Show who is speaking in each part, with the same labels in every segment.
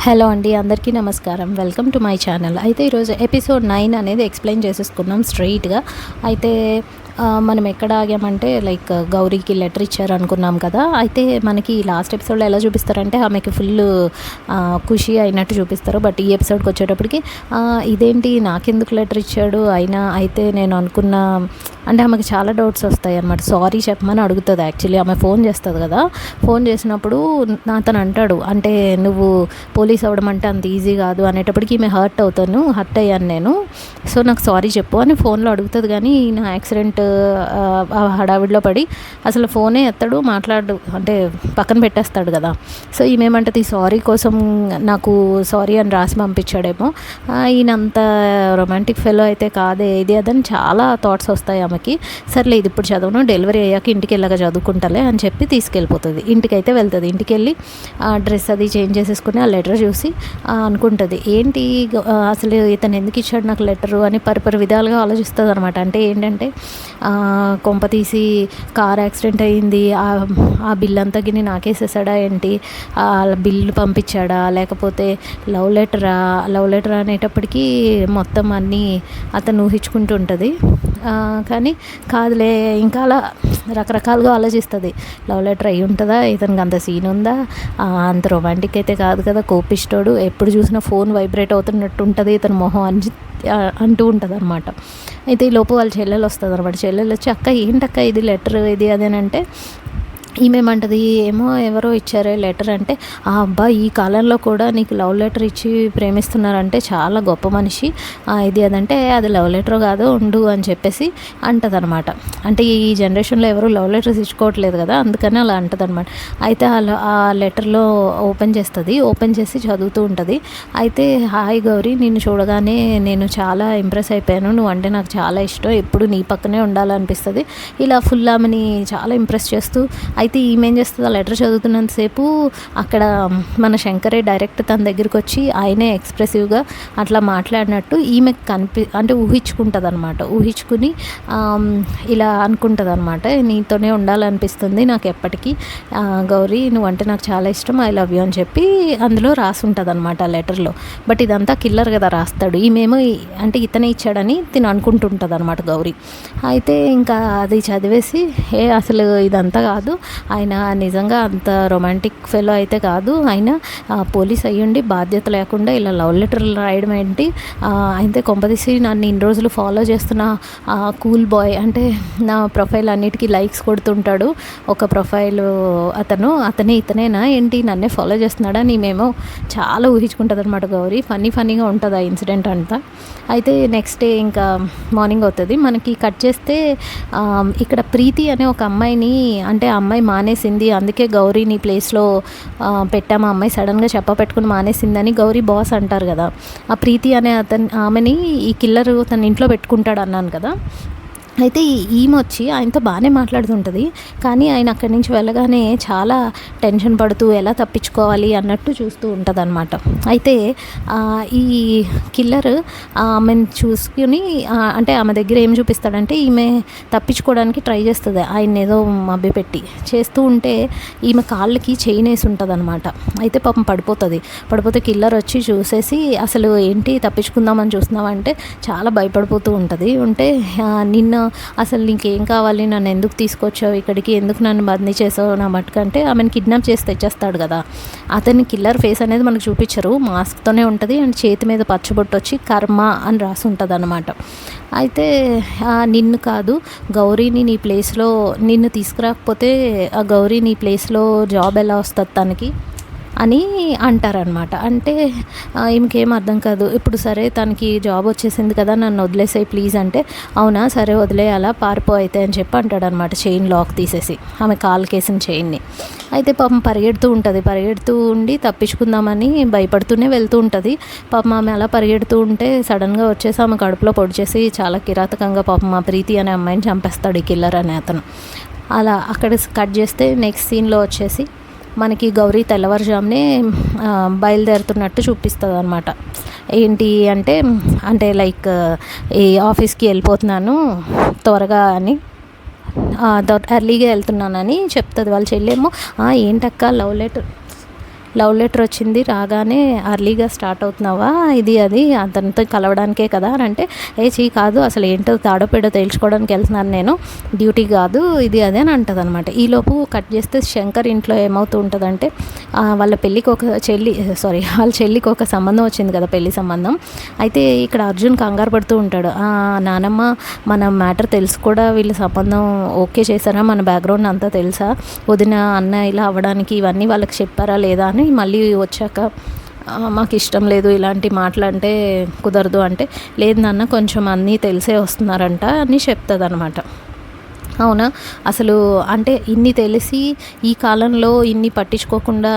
Speaker 1: Hello అండి, అందరికీ నమస్కారం. Welcome to my channel. అయితే ఈరోజు ఎపిసోడ్ 9 అనేది ఎక్స్ప్లెయిన్ చేసేసుకున్నాం స్ట్రైట్గా. అయితే మనం ఎక్కడ ఆగామంటే గౌరీకి లెటర్ ఇచ్చారు అనుకున్నాం కదా. అయితే మనకి లాస్ట్ ఎపిసోడ్లో ఎలా చూపిస్తారంటే ఆమెకి ఫుల్ ఖుషి అయినట్టు చూపిస్తారు. బట్ ఈ ఎపిసోడ్కి వచ్చేటప్పటికి ఇదేంటి నాకెందుకు లెటర్ ఇచ్చాడు అయినా, అయితే నేను అనుకున్న అంటే ఆమెకి చాలా డౌట్స్ వస్తాయి అన్నమాట. సారీ చెప్పమని అడుగుతుంది. యాక్చువల్లీ ఆమె ఫోన్ చేస్తుంది కదా. ఫోన్ చేసినప్పుడు అతను అంటాడు, అంటే నువ్వు పోలీస్ అవ్వడం అంటే అంత ఈజీ కాదు అనేటప్పటికి ఈమె హర్ట్ అయ్యాను నేను, సో నాకు సారీ చెప్పు అని ఫోన్లో అడుగుతుంది. కానీ నా యాక్సిడెంట్ హడావిడిలో పడి అసలు ఫోనే ఎత్తాడు, మాట్లాడు అంటే పక్కన పెట్టేస్తాడు కదా. సో ఈమెమంటది సారీ కోసం నాకు సారీ అని రాసి పంపించాడేమో, ఈయనంత రొమాంటిక్ ఫెలో అయితే కాదే ఇది అదని చాలా థాట్స్ వస్తాయి ఆమెకి. సర్లే ఇది ఇప్పుడు చదవను, డెలివరీ అయ్యాక ఇంటికి వెళ్ళాక చదువుకుంటాలే అని చెప్పి తీసుకెళ్ళిపోతుంది. ఇంటికైతే వెళ్తుంది. ఇంటికి వెళ్ళి డ్రెస్ అది చేంజ్ చేసేసుకుని ఆ లెటర్ చూసి అనుకుంటుంది, ఏంటి అసలు ఇతను ఎందుకు ఇచ్చాడు నాకు లెటరు అని పరిపరి విధాలుగా ఆలోచిస్తుంది అనమాట. అంటే ఏంటంటే కొంప తీసి కార్ యాక్సిడెంట్ అయ్యింది, ఆ బిల్ అంతా గిని నాకేసేసాడా ఏంటి, బిల్లు పంపించాడా, లేకపోతే లవ్ లెటర్ అనేటప్పటికీ మొత్తం అన్నీ అతను ఊహించుకుంటూ ఉంటుంది. కానీ కాదులే, ఇంకా అలా రకరకాలుగా ఆలోచిస్తుంది. లవ్ లెటర్ అయ్యి ఉంటుందా, ఇతనికి అంత సీన్ ఉందా, అంత రొమాంటిక్ అయితే కాదు కదా, కోపిష్టోడు, ఎప్పుడు చూసినా ఫోన్ వైబ్రేట్ అవుతున్నట్టు ఉంటుంది ఇతని మొహం అని అంటూ ఉంటుంది అనమాట. అయితే ఈ లోపు వాళ్ళ చెల్లెలు వస్తుంది అనమాట. చెల్లెలు వచ్చి అక్క ఏంటక్క ఇది లెటర్ ఇది అదేనంటే ఈమెమంటది, ఏమో ఎవరో ఇచ్చారే లెటర్ అంటే, ఆ అబ్బా ఈ కాలంలో కూడా నీకు లవ్ లెటర్ ఇచ్చి ప్రేమిస్తున్నారంటే చాలా గొప్ప మనిషి, ఇది అదంటే అది లవ్ లెటర్ కాదు ఉండు అని చెప్పేసి అంటదనమాట. అంటే ఈ జనరేషన్లో ఎవరు లవ్ లెటర్స్ ఇచ్చుకోవట్లేదు కదా, అందుకని అలా అంటదనమాట. అయితే ఆ లెటర్లో ఓపెన్ చేసి చదువుతూ ఉంటుంది. అయితే హాయ్ గౌరీ, నిన్ను చూడగానే నేను చాలా ఇంప్రెస్ అయిపోయాను, నువ్వు అంటే నాకు చాలా ఇష్టం, ఎప్పుడు నీ పక్కనే ఉండాలనిపిస్తుంది, ఇలా ఫుల్ ఆమెని చాలా ఇంప్రెస్ చేస్తూ. అయితే ఈమె ఏం చేస్తుంది, ఆ లెటర్ చదువుతున్నంతసేపు అక్కడ మన శంకరే డైరెక్ట్ తన దగ్గరికి వచ్చి ఆయనే ఎక్స్ప్రెసివ్గా అట్లా మాట్లాడినట్టు ఈమెకు అంటే ఊహించుకుంటుంది అనమాట. ఊహించుకుని ఇలా అనుకుంటుంది అనమాట, నీతోనే ఉండాలనిపిస్తుంది నాకు ఎప్పటికీ గౌరీ, నువ్వంటే నాకు చాలా ఇష్టం, ఐ లవ్ యూ అని చెప్పి అందులో రాసి ఉంటుంది అనమాట ఆ లెటర్లో. బట్ ఇదంతా కిల్లర్ కదా రాస్తాడు, ఈమెమో అంటే ఇతనే ఇచ్చాడని తిని అనుకుంటుంటుంది అనమాట గౌరీ. అయితే ఇంకా అది చదివేసి అసలు ఇదంతా కాదు, ఆయన నిజంగా అంత రొమాంటిక్ ఫెలో అయితే కాదు, ఆయన పోలీస్ అయ్యుండి బాధ్యత లేకుండా ఇలా లవ్ లెటర్లు రాయడం ఏంటి, అయితే కొంపదీసి నన్ను ఇన్ని రోజులు ఫాలో చేస్తున్న కూల్ బాయ్ అంటే నా ప్రొఫైల్ అన్నిటికీ లైక్స్ కొడుతుంటాడు ఒక ప్రొఫైల్ అతనే ఇతనేనా ఏంటి, నన్నే ఫాలో చేస్తున్నాడా, నేమేమో చాలా ఊహించుకుంటుంది అనమాట గౌరీ. ఫన్నీగా ఉంటుంది ఆ ఇన్సిడెంట్ అంతా. అయితే నెక్స్ట్ డే ఇంకా మార్నింగ్ అవుతుంది. మనకి కట్ చేస్తే ఇక్కడ ప్రీతి అనే ఒక అమ్మాయిని, అంటే ఆ అమ్మాయి మానేసింది, అందుకే గౌరీని ప్లేస్లో పెట్టాము, ఆ అమ్మాయి సడన్గా పెట్టుకుని మానేసిందని గౌరీ బాస్ అంటారు కదా. ఆ ప్రీతి అనే ఆమెని ఈ కిల్లర్ తన ఇంట్లో పెట్టుకుంటాడు అన్నాను కదా. అయితే ఈమె వచ్చి ఆయనతో బాగానే మాట్లాడుతుంటుంది, కానీ ఆయన అక్కడి నుంచి వెళ్ళగానే చాలా టెన్షన్ పడుతూ ఎలా తప్పించుకోవాలి అన్నట్టు చూస్తూ ఉంటుంది అనమాట. అయితే ఈ కిల్లర్ ఆమెను చూసుకుని అంటే ఆమె దగ్గర ఏం చూపిస్తాడంటే, ఈమె తప్పించుకోవడానికి ట్రై చేస్తుంది ఆయన ఏదో మభ్యపెట్టి చేస్తూ ఉంటే ఈమె కాళ్ళకి చైన్ వేసి ఉంటుంది అనమాట. అయితే పాపం పడిపోతే కిల్లర్ వచ్చి చూసేసి అసలు ఏంటి తప్పించుకుందామని చూస్తున్నామంటే చాలా భయపడిపోతూ ఉంటుంది. నిన్న అసలు నీకేం కావాలి, నన్ను ఎందుకు తీసుకొచ్చావు ఇక్కడికి, ఎందుకు నన్ను బందీ చేసావు నా మట్టుకంటే ఆమెను కిడ్నాప్ చేసి తెచ్చేస్తాడు కదా. అతని కిల్లర్ ఫేస్ అనేది మనకు చూపించరు, మాస్క్తోనే ఉంటుంది అండ్ చేతి మీద పచ్చబొట్టు వచ్చి కర్మ అని రాసి ఉంటుంది అనమాట. అయితే నిన్ను కాదు గౌరీని నీ ప్లేస్లో, నిన్ను తీసుకురాకపోతే ఆ గౌరీ నీ ప్లేస్లో జాబ్ ఎలా వస్తుంది తనకి అని అంటారనమాట. అంటే ఈమెకేం అర్థం కాదు. ఇప్పుడు సరే తనకి జాబ్ వచ్చేసింది కదా, నన్ను వదిలేసాయి ప్లీజ్ అంటే, అవునా సరే వదిలేయాలా, పారిపో అయితే అని చెప్పి అంటాడనమాట. చైన్ లాక్ తీసేసి ఆమె కాలుకేసిన చైన్ని. అయితే పాపం పరిగెడుతూ ఉండి తప్పించుకుందామని భయపడుతూనే వెళ్తూ ఉంటుంది. పాపం ఆమె అలా పరిగెడుతూ ఉంటే సడన్గా వచ్చేసి ఆమె కడుపులో పొడి చేసి చాలా కిరాతకంగా పాపం మా ప్రీతి అనే అమ్మాయిని చంపేస్తాడు ఈ కిల్లర్ అనే అతను. అలా అక్కడ కట్ చేస్తే నెక్స్ట్ సీన్లో వచ్చేసి మనకి గౌరీ తెల్లవారుజామునే బయలుదేరుతున్నట్టు చూపిస్తుంది అనమాట. ఏంటి అంటే ఈ ఆఫీస్కి వెళ్ళిపోతున్నాను త్వరగా అని, ఎర్లీగా వెళ్తున్నానని చెప్తుంది. వాళ్ళ చెల్లేమో ఏంటక్క లవ్ లెటర్ వచ్చింది, రాగానే అర్లీగా స్టార్ట్ అవుతున్నావా, ఇది అది అతనితో కలవడానికే కదా అని అంటే, కాదు అసలు ఏంటో తాడో పేడో తేల్చుకోవడానికి వెళ్తున్నాను నేను, డ్యూటీ కాదు ఇది అదే అని అంటుంది అనమాట. ఈలోపు కట్ చేస్తే శంకర్ ఇంట్లో ఏమవుతూ ఉంటుందంటే వాళ్ళ చెల్లికి ఒక సంబంధం వచ్చింది కదా, పెళ్లి సంబంధం. అయితే ఇక్కడ అర్జున్ కంగారు పడుతూ ఉంటాడు. నానమ్మ మన మ్యాటర్ తెలుసు కూడా, వీళ్ళ సంబంధం ఓకే చేశారా, మన బ్యాక్గ్రౌండ్ అంతా తెలుసా, వదిన అన్న ఇలా అవ్వడానికి ఇవన్నీ వాళ్ళకి చెప్పారా లేదా అని మళ్ళీ వచ్చాక మాకు ఇష్టం లేదు ఇలాంటి మాటలంటే కుదరదు అంటే, లేదు నాన్న కొంచెం అన్నీ తెలిసే వస్తున్నారంట అని చెప్తుంది అనమాట. అవునా, అసలు అంటే ఇన్ని తెలిసి ఈ కాలంలో ఇన్ని పట్టించుకోకుండా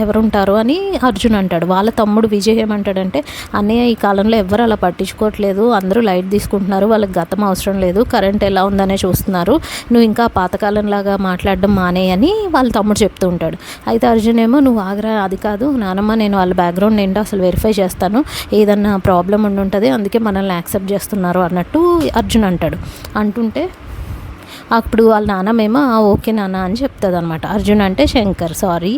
Speaker 1: ఎవరుంటారు అని అర్జున్ అంటాడు. వాళ్ళ తమ్ముడు విజయ్ ఏమంటాడంటే, అన్నయ్య ఈ కాలంలో ఎవరు అలా పట్టించుకోవట్లేదు, అందరూ లైట్ తీసుకుంటున్నారు, వాళ్ళకి గతం అవసరం లేదు, కరెంట్ ఎలా ఉందనే చూస్తున్నారు, నువ్వు ఇంకా పాతకాలంలాగా మాట్లాడడం మానేయని వాళ్ళ తమ్ముడు చెప్తూ ఉంటాడు. అయితే అర్జున్ ఏమో, నువ్వు ఆగ్రా, అది కాదు నానమ్మ, నేను వాళ్ళ బ్యాక్గ్రౌండ్ ఏంటో అసలు వెరిఫై చేస్తాను, ఏదన్నా ప్రాబ్లం ఉంటుంది అందుకే మనల్ని యాక్సెప్ట్ చేస్తున్నారు అన్నట్టు అర్జున్ అంటాడు. అంటుంటే అప్పుడు వాళ్ళ నాన్నమేమో ఓకే నాన్న అని చెప్తుంది అనమాట. అర్జున్ అంటే శంకర్, సారీ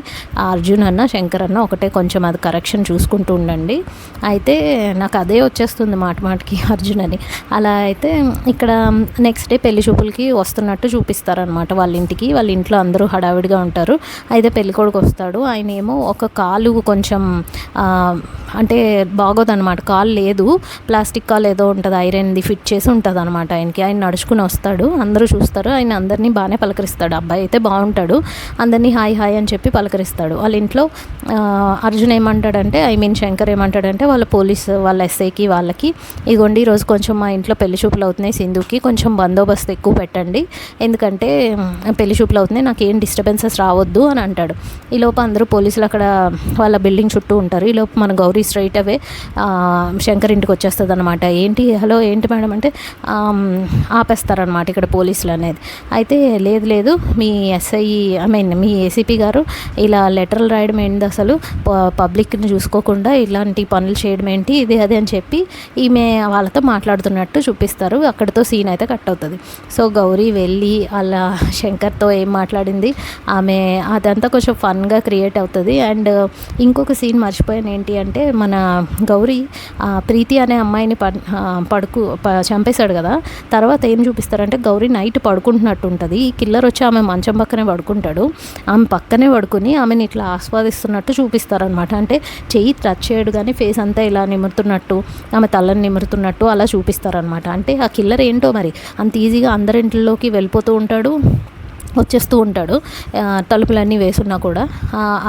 Speaker 1: అర్జున్ అన్న శంకర్ అన్న ఒకటే, కొంచెం అది కరెక్షన్ చూసుకుంటూ ఉండండి. అయితే నాకు అదే వచ్చేస్తుంది మాటికి అర్జున్ అని. అలా అయితే ఇక్కడ నెక్స్ట్ డే పెళ్లి చూపులకి వస్తున్నట్టు చూపిస్తారనమాట వాళ్ళ ఇంటికి. వాళ్ళ ఇంట్లో అందరూ హడావిడిగా ఉంటారు. అయితే పెళ్ళికొడుకు వస్తాడు. ఆయన ఏమో ఒక కాలు కొంచెం అంటే బాగోదన్నమాట, కాలు లేదు, ప్లాస్టిక్ కాలు ఏదో ఉంటుంది, ఐరన్ది ఫిట్ చేసి ఉంటుంది అనమాట ఆయనకి. ఆయన నడుచుకుని వస్తాడు, అందరూ చూస్తారు. ఆయన అందరినీ బాగానే పలకరిస్తాడు. అబ్బాయి అయితే బాగుంటాడు, అందరినీ హాయ్ హాయ్ అని చెప్పి పలకరిస్తాడు. వాళ్ళ ఇంట్లో అర్జున్ ఏమంటాడంటే, శంకర్ ఏమంటాడంటే వాళ్ళ వాళ్ళ ఎస్ఐకి వాళ్ళకి, ఇదిగోండి ఈరోజు కొంచెం మా ఇంట్లో పెళ్లి చూపులు అవుతున్నాయి, సింధుకి కొంచెం బందోబస్తు ఎక్కువ పెట్టండి, ఎందుకంటే పెళ్లి చూపులు అవుతున్నాయి, నాకు ఏం డిస్టర్బెన్సెస్ రావద్దు అని అంటాడు. ఈలోపు అందరూ పోలీసులు అక్కడ వాళ్ళ బిల్డింగ్ చుట్టూ ఉంటారు. ఈలోపు మన గౌరీ స్ట్రైట్ అవే శంకర్ ఇంటికి వచ్చేస్తుంది అనమాట. ఏంటి హలో ఏంటి మేడం అంటే ఆపేస్తారనమాట ఇక్కడ పోలీసులు అనేది. అయితే లేదు మీ ఎస్ఐ మీ ఏసీపీ గారు ఇలా లెటర్లు రాయడం ఏంటి, అసలు పబ్లిక్ని చూసుకోకుండా ఇలాంటి పనులు చేయడం ఏంటి, ఇది అది అని చెప్పి ఈమె వాళ్ళతో మాట్లాడుతున్నట్టు చూపిస్తారు. అక్కడితో సీన్ అయితే కట్ అవుతుంది. సో గౌరీ వెళ్ళి అలా శంకర్తో ఏం మాట్లాడింది ఆమె, అదంతా కొంచెం ఫన్గా క్రియేట్ అవుతుంది. అండ్ ఇంకొక సీన్ మర్చిపోయాను, ఏంటి అంటే మన గౌరీ ప్రీతి అనే అమ్మాయిని చంపేశాడు కదా, తర్వాత ఏం చూపిస్తారంటే గౌరీ నైట్ పడుకుంటున్నట్టు ఉంటుంది, ఈ కిల్లర్ వచ్చి ఆమె మంచం పక్కనే పడుకుంటాడు, ఆమె పక్కనే పడుకుని ఆమెను ఇట్లా ఆస్వాదిస్తున్నట్టు చూపిస్తారనమాట. అంటే చెయ్యి టచ్ చేయడు కానీ ఫేస్ అంతా ఇలా నిమురుతున్నట్టు, ఆమె తలని నిమురుతున్నట్టు అలా చూపిస్తారనమాట. అంటే ఆ కిల్లర్ ఏంటో మరి అంత ఈజీగా అందరింట్లోకి వెళ్ళిపోతూ ఉంటాడు, వచ్చేస్తూ ఉంటాడు, తలుపులన్నీ వేసున్నా కూడా.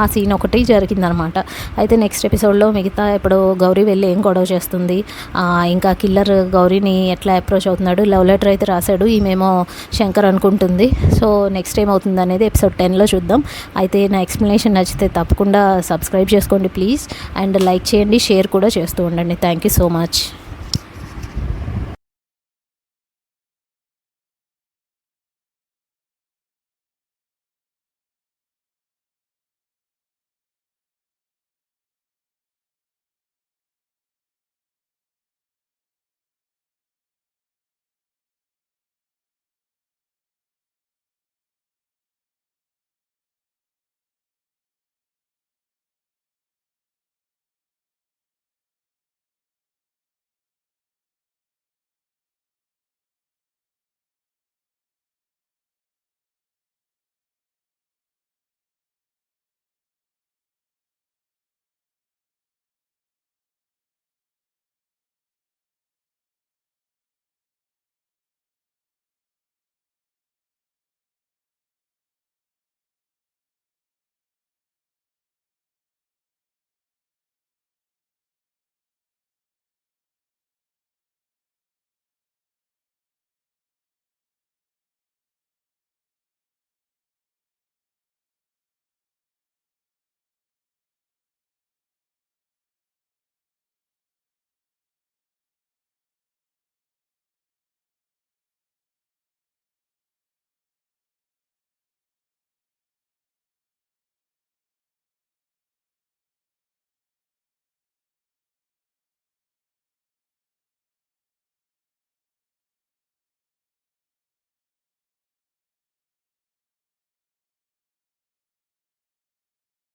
Speaker 1: ఆ సీన్ ఒకటి జరిగిందనమాట. అయితే నెక్స్ట్ ఎపిసోడ్లో మిగతా ఇప్పుడు గౌరీ వెళ్ళి ఏం గొడవ చేస్తుంది, ఇంకా కిల్లర్ గౌరీని ఎట్లా అప్రోచ్ అవుతున్నాడు, లవ్ లెటర్ అయితే రాశాడు, ఈమెమో శంకర్ అనుకుంటుంది. సో నెక్స్ట్ ఏమవుతుంది అనేది ఎపిసోడ్ 10లో చూద్దాం. అయితే నా ఎక్స్ప్లెనేషన్ నచ్చితే తప్పకుండా సబ్స్క్రైబ్ చేసుకోండి ప్లీజ్, అండ్ లైక్ చేయండి, షేర్ కూడా చేస్తూ ఉండండి. Thank you so much.